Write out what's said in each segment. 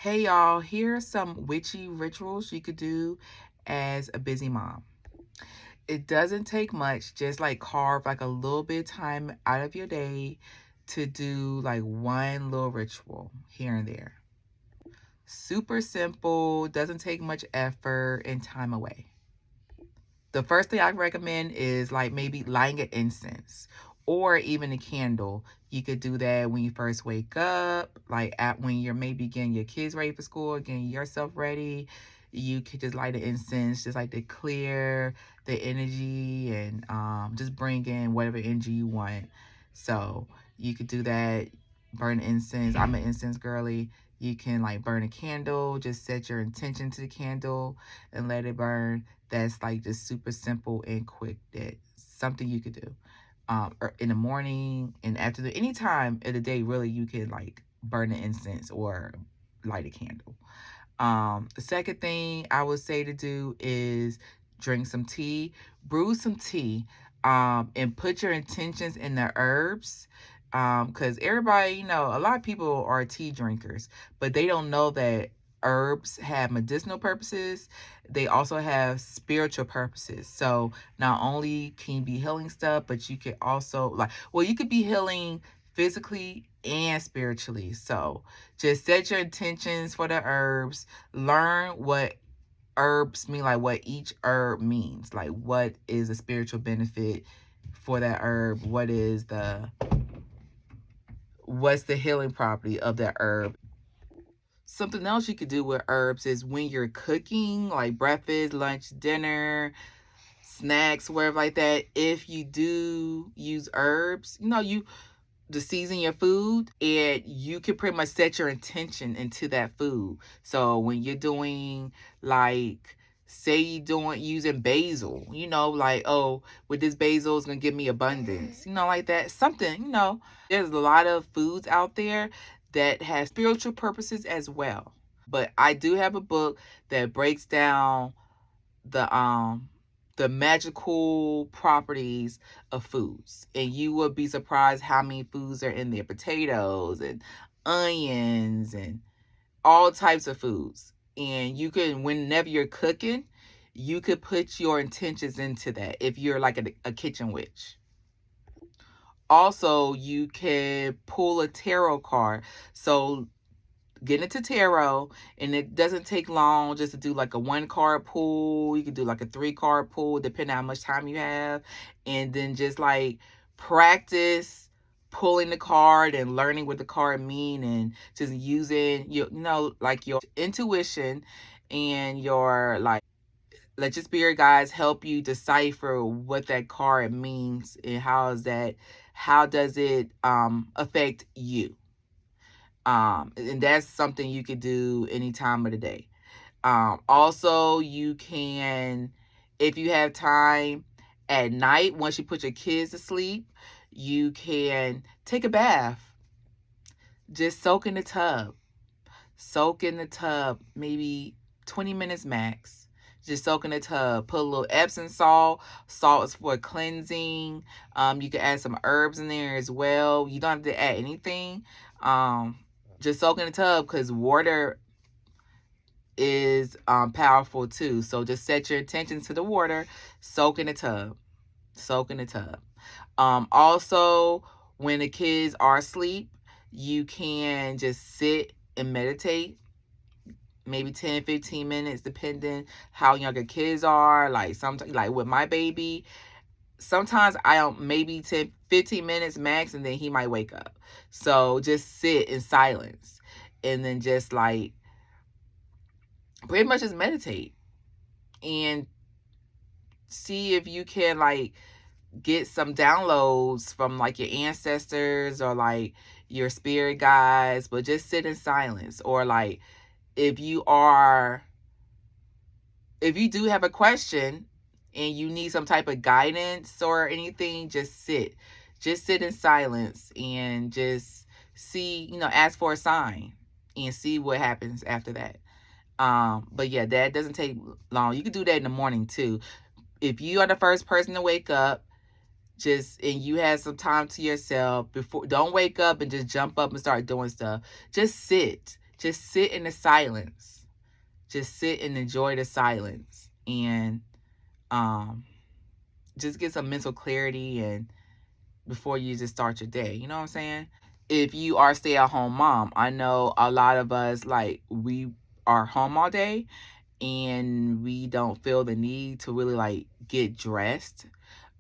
Hey y'all, here are some witchy rituals you could do as a busy mom. It doesn't take much, just like carve like a little bit of time out of your day to do like one little ritual here and there. Super simple, doesn't take much effort and time away. The first thing I recommend is like maybe lighting an incense or even a candle. You could do that when you first wake up, like when you're maybe getting your kids ready for school, getting yourself ready. You could just light an incense, just like to clear the energy and just bring in whatever energy you want. So you could do that, burn incense. I'm an incense girly. You can like burn a candle, just set your intention to the candle and let it burn. That's like just super simple and quick. That's something you could do or in the morning and after any time of the day. Really, you can like burn an incense or light a candle. The second thing I would say to do is drink some tea, brew some tea, and put your intentions in the herbs. Because everybody, a lot of people are tea drinkers, but they don't know that herbs have medicinal purposes. They also have spiritual purposes. So not only can you be healing stuff, but you could also you could be healing physically and spiritually. So just set your intentions for the herbs. Learn what herbs mean, like what each herb means. Like what is a spiritual benefit for that herb? What's the healing property of that herb? Something else you could do with herbs is when you're cooking, like breakfast, lunch, dinner, snacks, wherever like that, if you do use herbs, you to season your food, and you can pretty much set your intention into that food. So when you're doing like, say you doing using basil, like, oh, with this basil is gonna give me abundance, like that. Something, there's a lot of foods out there that have spiritual purposes as well. But I do have a book that breaks down the magical properties of foods, and you will be surprised how many foods are in there: potatoes and onions and all types of foods. And you can, whenever you're cooking, you could put your intentions into that if you're like a kitchen witch. Also, you can pull a tarot card. So get into tarot, and it doesn't take long just to do like a 1 card pull. You can do like a 3 card pull depending on how much time you have, and then just like practice pulling the card and learning what the card mean, and just using like your intuition and your like, let your spirit guides help you decipher what that card means and how does it affect you. And that's something you could do any time of the day. Also, you can, if you have time at night, once you put your kids to sleep, you can take a bath. Just soak in the tub. Soak in the tub, maybe 20 minutes max. Just soak in the tub. Put a little Epsom salt. Salt is for cleansing. You can add some herbs in there as well. You don't have to add anything. Just soak in the tub, because water is powerful too. So just set your intention to the water. Soak in the tub. Soak in the tub. Also, when the kids are asleep, you can just sit and meditate. Maybe 10-15 minutes, depending how young your kids are. Like sometimes, like with my baby, sometimes I don't, maybe 10-15 minutes max, and then he might wake up. So just sit in silence, and then just like pretty much just meditate and see if you can like get some downloads from like your ancestors or like your spirit guides. But just sit in silence. Or like, if you do have a question and you need some type of guidance or anything, just sit in silence and just see, ask for a sign and see what happens after that. But yeah, that doesn't take long. You can do that in the morning too. If you are the first person to wake up, and you have some time to yourself, don't wake up and just jump up and start doing stuff. Just sit. just sit in the silence. Just sit and enjoy the silence, and just get some mental clarity and before you just start your day. You know what I'm saying? If you are a stay-at-home mom, I know a lot of us, like, we are home all day and we don't feel the need to really like get dressed.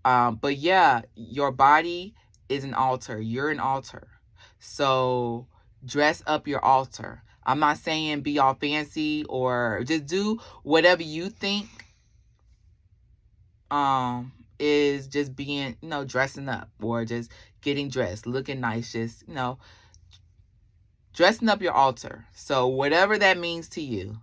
But yeah, your body is an altar. You're an altar. So dress up your altar. I'm not saying be all fancy, or just do whatever you think is just being, dressing up, or just getting dressed, looking nice, just, dressing up your altar. So whatever that means to you,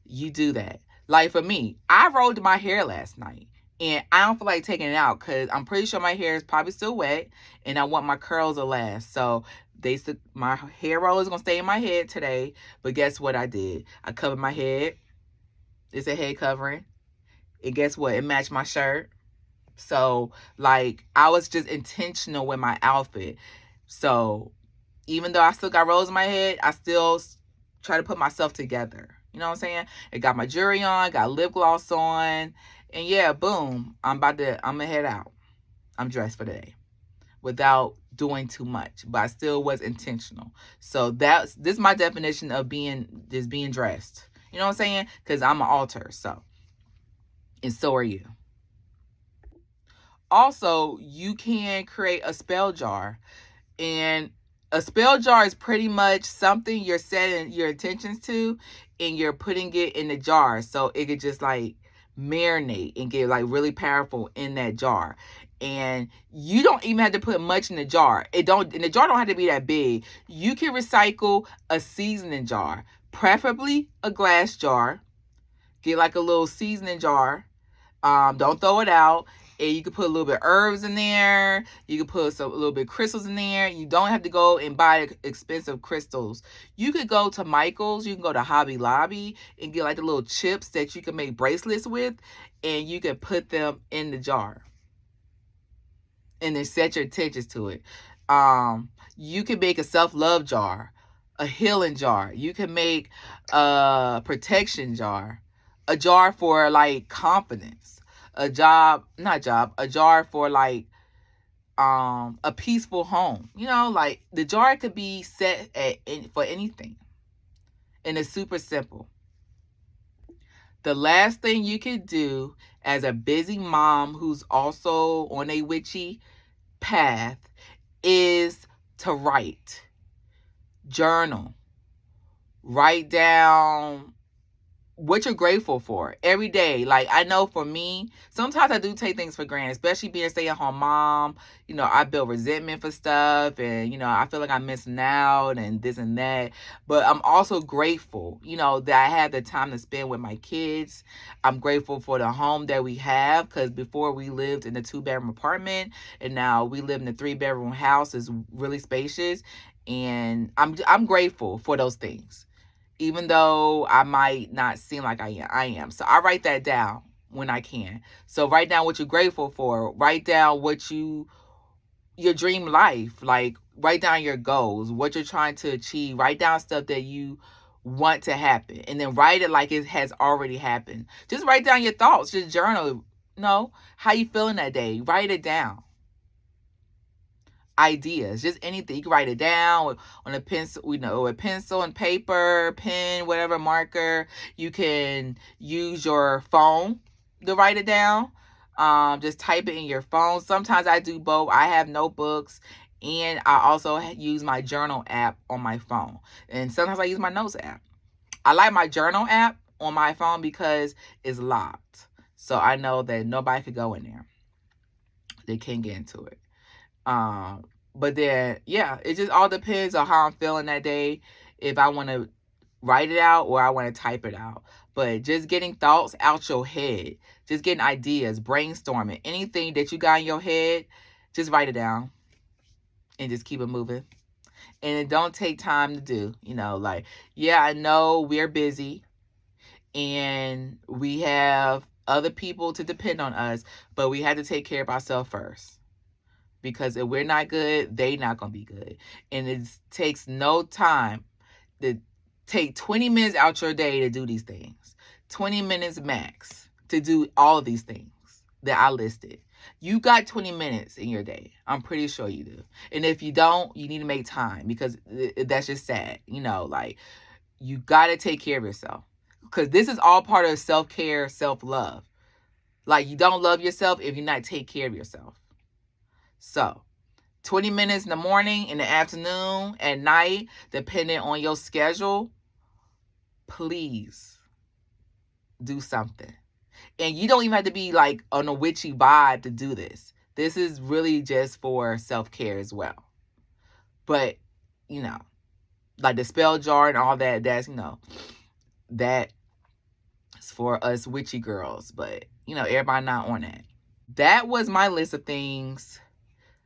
you do that. Like for me, I rolled my hair last night and I don't feel like taking it out because I'm pretty sure my hair is probably still wet and I want my curls to last. So my hair roll is going to stay in my head today. But guess what I did? I covered my head. It's a head covering. And guess what? It matched my shirt. So like I was just intentional with my outfit. So even though I still got rolls in my head, I still try to put myself together. You know what I'm saying? I got my jewelry on, got lip gloss on, and yeah, boom, I'm gonna head out. I'm dressed for the day without doing too much, but I still was intentional. So this is my definition of being dressed. You know what I'm saying? Because I'm an altar, and so are you. Also, you can create a spell jar, and a spell jar is pretty much something you're setting your intentions to and you're putting it in the jar so it could just like marinate and get like really powerful in that jar. And you don't even have to put much in the jar. And the jar don't have to be that big. You can recycle a seasoning jar, preferably a glass jar. Get like a little seasoning jar. Don't throw it out. And you can put a little bit of herbs in there. You can put a little bit of crystals in there. You don't have to go and buy expensive crystals. You could go to Michael's. You can go to Hobby Lobby and get like the little chips that you can make bracelets with. And you can put them in the jar. And then set your intentions to it. You can make a self-love jar. A healing jar. You can make a protection jar. A jar for like confidence. A jar for like a peaceful home. Like the jar could be set for anything. And it's super simple. The last thing you can do as a busy mom who's also on a witchy path is to write. Journal. Write down what you're grateful for every day. Like I know for me, sometimes I do take things for granted, especially being a stay-at-home mom. I build resentment for stuff and, I feel like I'm missing out and this and that. But I'm also grateful, that I had the time to spend with my kids. I'm grateful for the home that we have because before we lived in a 2-bedroom apartment and now we live in a 3-bedroom house. It's really spacious. And I'm grateful for those things. Even though I might not seem like I am. So I write that down when I can. So write down what you're grateful for. Write down your dream life. Like write down your goals, what you're trying to achieve. Write down stuff that you want to happen. And then write it like it has already happened. Just write down your thoughts. Just journal. How you feeling that day. Write it down. Ideas, just anything. You can write it down on a pencil, a pencil and paper, pen, whatever, marker. You can use your phone to write it down. Just type it in your phone. Sometimes I do both. I have notebooks and I also use my journal app on my phone. And sometimes I use my notes app. I like my journal app on my phone because it's locked. So I know that nobody could go in there. They can't get into it. But then, yeah, it just all depends on how I'm feeling that day. If I want to write it out or I want to type it out. But just getting thoughts out your head, just getting ideas, brainstorming, anything that you got in your head, just write it down and just keep it moving. And it don't take time to do, I know we're busy and we have other people to depend on us, but we have to take care of ourselves first. Because if we're not good, they're not going to be good. And it takes no time. Take 20 minutes out your day to do these things. 20 minutes max to do all of these things that I listed. You got 20 minutes in your day. I'm pretty sure you do. And if you don't, you need to make time, because that's just sad. Like, you got to take care of yourself, because this is all part of self-care, self-love. Like, you don't love yourself if you're not taking care of yourself. So 20 minutes in the morning, in the afternoon, at night, depending on your schedule, please do something. And you don't even have to be like on a witchy vibe to do this. This is really just for self-care as well. But, like the spell jar and all that, that's, that is for us witchy girls. But, everybody not on that. That was my list of things.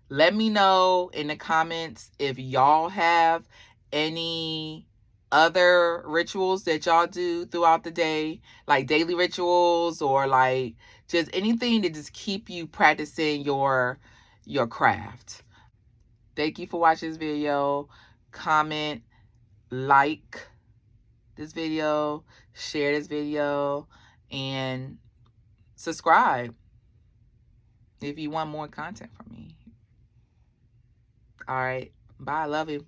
Let me know in the comments if y'all have any other rituals that y'all do throughout the day, like daily rituals, or like just anything to just keep you practicing your craft. Thank you for watching this video. Comment, like this video, share this video, and subscribe if you want more content from me. All right. Bye. Love you.